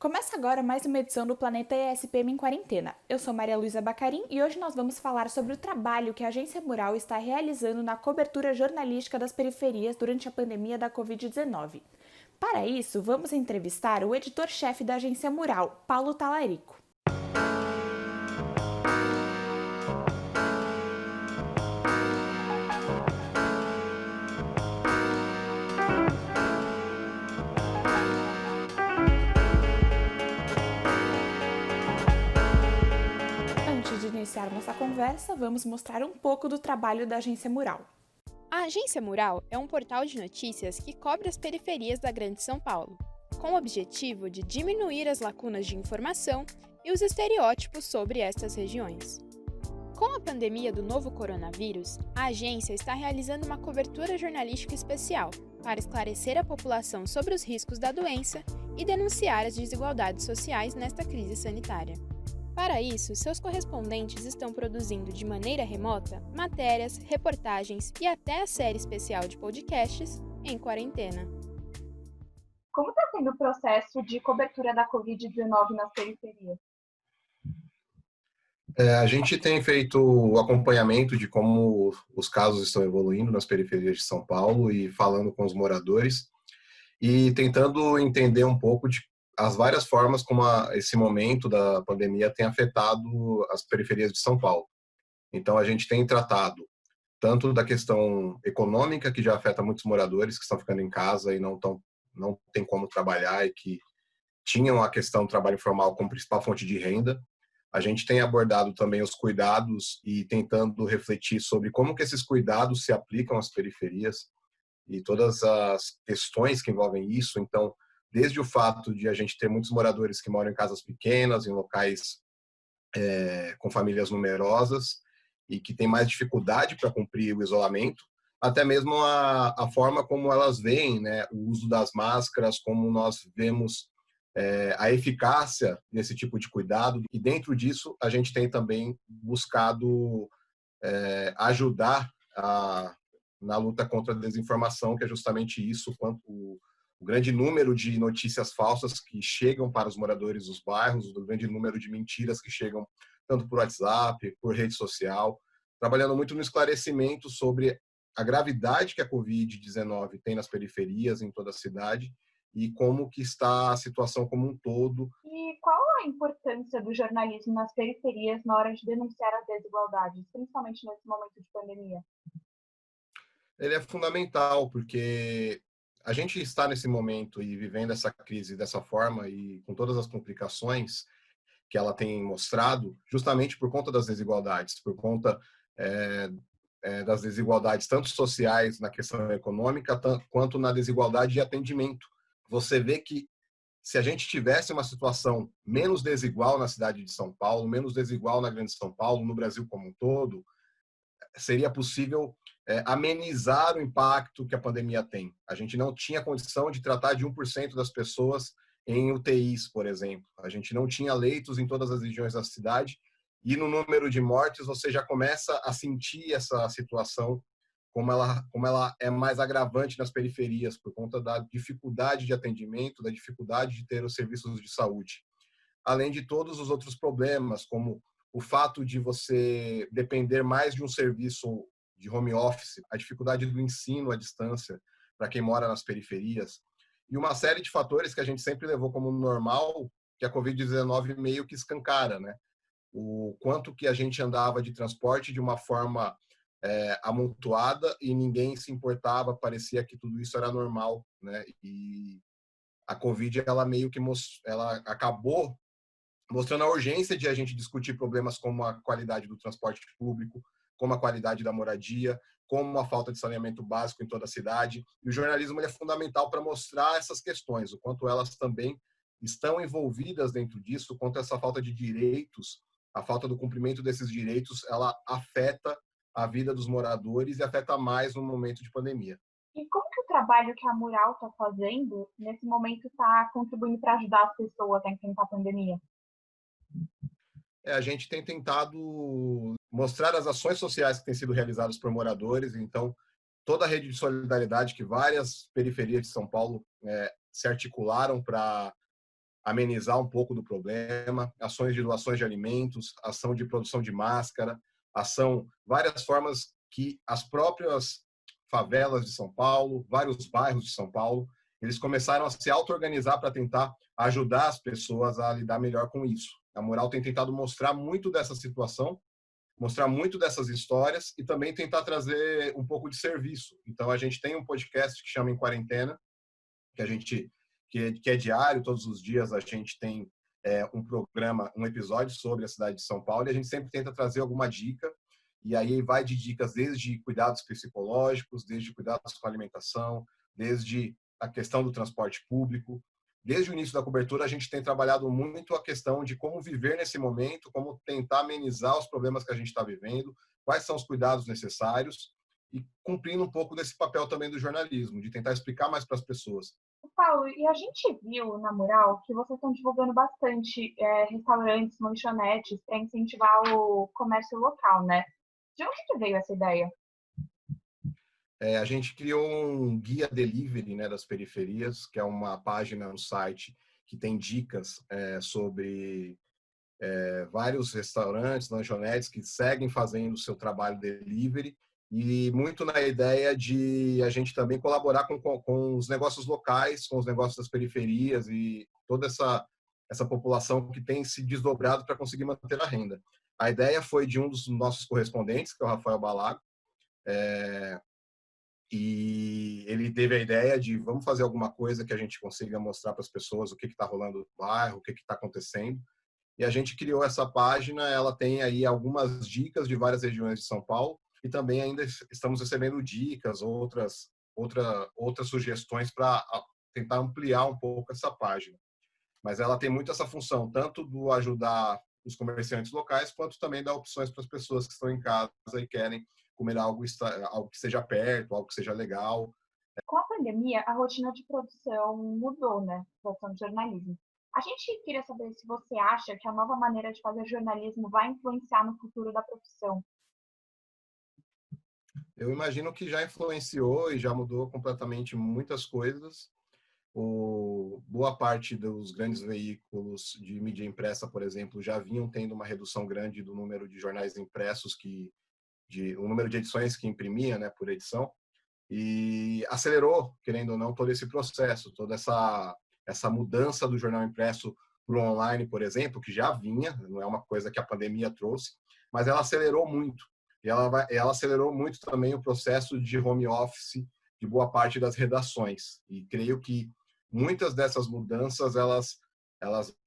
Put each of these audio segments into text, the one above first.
Começa agora mais uma edição do Planeta ESPM em Quarentena. Eu sou Maria Luísa Bacarim e hoje nós vamos falar sobre o trabalho que a Agência Mural está realizando na cobertura jornalística das periferias durante a pandemia da Covid-19. Para isso, vamos entrevistar o editor-chefe da Agência Mural, Paulo Talarico. Antes de iniciar nossa conversa, vamos mostrar um pouco do trabalho da Agência Mural. A Agência Mural é um portal de notícias que cobre as periferias da Grande São Paulo, com o objetivo de diminuir as lacunas de informação e os estereótipos sobre estas regiões. Com a pandemia do novo coronavírus, a agência está realizando uma cobertura jornalística especial para esclarecer a população sobre os riscos da doença e denunciar as desigualdades sociais nesta crise sanitária. Para isso, seus correspondentes estão produzindo de maneira remota matérias, reportagens e até a série especial de podcasts em quarentena. Como está sendo o processo de cobertura da Covid-19 nas periferias? A gente tem feito o acompanhamento de como os casos estão evoluindo nas periferias de São Paulo e falando com os moradores e tentando entender um pouco de as várias formas como esse momento da pandemia tem afetado as periferias de São Paulo. Então, a gente tem tratado tanto da questão econômica, que já afeta muitos moradores que estão ficando em casa e não tem como trabalhar e que tinham a questão do trabalho informal como principal fonte de renda. A gente tem abordado também os cuidados e tentando refletir sobre como que esses cuidados se aplicam às periferias e todas as questões que envolvem isso. Então, desde o fato de a gente ter muitos moradores que moram em casas pequenas, em locais com famílias numerosas e que têm mais dificuldade para cumprir o isolamento, até mesmo a forma como elas veem, né, o uso das máscaras, como nós vemos a eficácia desse tipo de cuidado. E dentro disso, a gente tem também buscado ajudar na luta contra a desinformação, que é justamente isso, quanto o grande número de notícias falsas que chegam para os moradores dos bairros, o grande número de mentiras que chegam tanto por WhatsApp, por rede social, trabalhando muito no esclarecimento sobre a gravidade que a Covid-19 tem nas periferias, em toda a cidade, e como que está a situação como um todo. E qual a importância do jornalismo nas periferias na hora de denunciar as desigualdades, principalmente nesse momento de pandemia? Ele é fundamental, porque a gente está nesse momento e vivendo essa crise dessa forma e com todas as complicações que ela tem mostrado, justamente por conta das desigualdades, por conta das desigualdades tanto sociais na questão econômica, quanto na desigualdade de atendimento. Você vê que se a gente tivesse uma situação menos desigual na cidade de São Paulo, menos desigual na Grande São Paulo, no Brasil como um todo, seria possível amenizar o impacto que a pandemia tem. A gente não tinha condição de tratar de 1% das pessoas em UTIs, por exemplo. A gente não tinha leitos em todas as regiões da cidade e no número de mortes você já começa a sentir essa situação como ela é mais agravante nas periferias por conta da dificuldade de atendimento, da dificuldade de ter os serviços de saúde. Além de todos os outros problemas, como o fato de você depender mais de um serviço de home office, a dificuldade do ensino à distância para quem mora nas periferias, e uma série de fatores que a gente sempre levou como normal, que a Covid-19 meio que escancara, né? O quanto que a gente andava de transporte de uma forma amontoada e ninguém se importava, parecia que tudo isso era normal, né? E a Covid, ela meio que ela acabou mostrando a urgência de a gente discutir problemas como a qualidade do transporte público, como a qualidade da moradia, como a falta de saneamento básico em toda a cidade. E o jornalismo ele é fundamental para mostrar essas questões, o quanto elas também estão envolvidas dentro disso, o quanto essa falta de direitos, a falta do cumprimento desses direitos, ela afeta a vida dos moradores e afeta mais no momento de pandemia. E como que o trabalho que a Mural está fazendo, nesse momento, está contribuindo para ajudar as pessoas a enfrentar a pandemia? A gente tem tentado mostrar as ações sociais que têm sido realizadas por moradores. Então, toda a rede de solidariedade que várias periferias de São Paulo se articularam para amenizar um pouco do problema, ações de doações de alimentos, ação de produção de máscara, várias formas que as próprias favelas de São Paulo, vários bairros de São Paulo, eles começaram a se auto-organizar para tentar ajudar as pessoas a lidar melhor com isso. A Mural tem tentado mostrar muito dessa situação, mostrar muito dessas histórias e também tentar trazer um pouco de serviço. Então, a gente tem um podcast que chama Em Quarentena, que é diário, todos os dias a gente tem um programa, um episódio sobre a cidade de São Paulo, e a gente sempre tenta trazer alguma dica, e aí vai de dicas desde cuidados psicológicos, desde cuidados com a alimentação, desde a questão do transporte público. Desde o início da cobertura, a gente tem trabalhado muito a questão de como viver nesse momento, como tentar amenizar os problemas que a gente está vivendo, quais são os cuidados necessários, e cumprindo um pouco desse papel também do jornalismo, de tentar explicar mais para as pessoas. Paulo, e a gente viu na Mural que vocês estão divulgando bastante restaurantes, lanchonetes, para incentivar o comércio local, né? De onde que veio essa ideia? A gente criou um guia delivery, né, das periferias, que é uma página no site que tem dicas sobre vários restaurantes, lanchonetes que seguem fazendo o seu trabalho delivery, e muito na ideia de a gente também colaborar com os negócios locais, com os negócios das periferias e toda essa população que tem se desdobrado para conseguir manter a renda. A ideia foi de um dos nossos correspondentes, que é o Rafael Balago, e ele teve a ideia de vamos fazer alguma coisa que a gente consiga mostrar para as pessoas o que está rolando no bairro, o que está acontecendo. E a gente criou essa página, ela tem aí algumas dicas de várias regiões de São Paulo, e também ainda estamos recebendo dicas, outras sugestões para tentar ampliar um pouco essa página. Mas ela tem muito essa função, tanto do ajudar os comerciantes locais, quanto também dar opções para as pessoas que estão em casa e querem comer algo que seja perto, algo que seja legal. Com a pandemia, a rotina de produção mudou, né? Produção de jornalismo. A gente queria saber se você acha que a nova maneira de fazer jornalismo vai influenciar no futuro da profissão. Eu imagino que já influenciou e já mudou completamente muitas coisas. Boa parte dos grandes veículos de mídia impressa, por exemplo, já vinham tendo uma redução grande do número de jornais impressos, o número de edições que imprimia, né, por edição, e acelerou, querendo ou não, todo esse processo, toda essa mudança do jornal impresso para o online, por exemplo, que já vinha, não é uma coisa que a pandemia trouxe, mas ela acelerou muito. E ela acelerou muito também o processo de home office de boa parte das redações. E creio que muitas dessas mudanças elas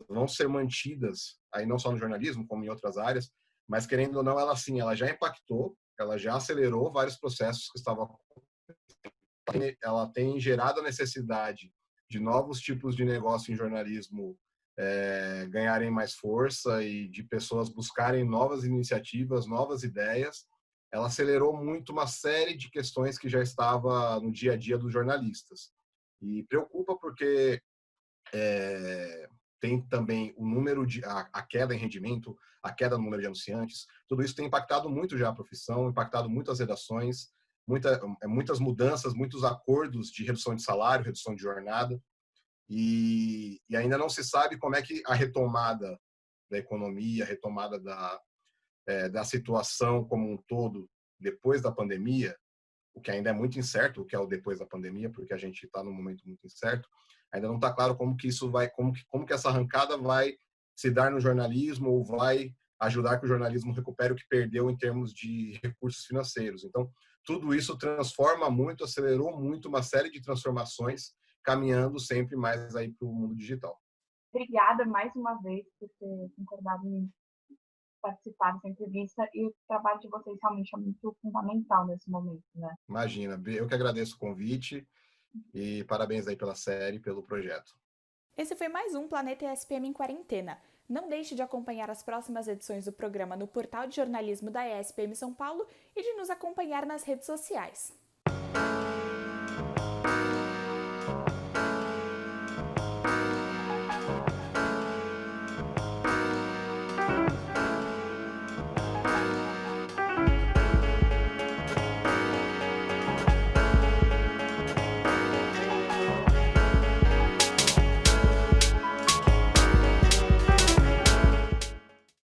vão ser mantidas, aí não só no jornalismo, como em outras áreas, mas querendo ou não, ela já impactou, ela já acelerou vários processos que estavam acontecendo. Ela tem gerado a necessidade de novos tipos de negócio em jornalismo ganharem mais força e de pessoas buscarem novas iniciativas, novas ideias. Ela acelerou muito uma série de questões que já estava no dia a dia dos jornalistas. E preocupa porque tem também o número a queda em rendimento, a queda no número de anunciantes. Tudo isso tem impactado muito já a profissão, impactado muito as redações, muitas mudanças, muitos acordos de redução de salário, redução de jornada. E ainda não se sabe como é que a retomada da economia, a retomada da situação como um todo depois da pandemia, o que ainda é muito incerto, o que é o depois da pandemia, porque a gente está num momento muito incerto, ainda não está claro como que isso vai, como que essa arrancada vai se dar no jornalismo ou vai ajudar que o jornalismo recupere o que perdeu em termos de recursos financeiros. Então, tudo isso transforma muito, acelerou muito uma série de transformações, caminhando sempre mais aí para o mundo digital. Obrigada mais uma vez por ter concordado em participar dessa entrevista, e o trabalho de vocês realmente é muito fundamental nesse momento, né? Imagina, eu que agradeço o convite e parabéns aí pela série, pelo projeto. Esse foi mais um Planeta ESPM em Quarentena. Não deixe de acompanhar as próximas edições do programa no portal de jornalismo da ESPM São Paulo e de nos acompanhar nas redes sociais.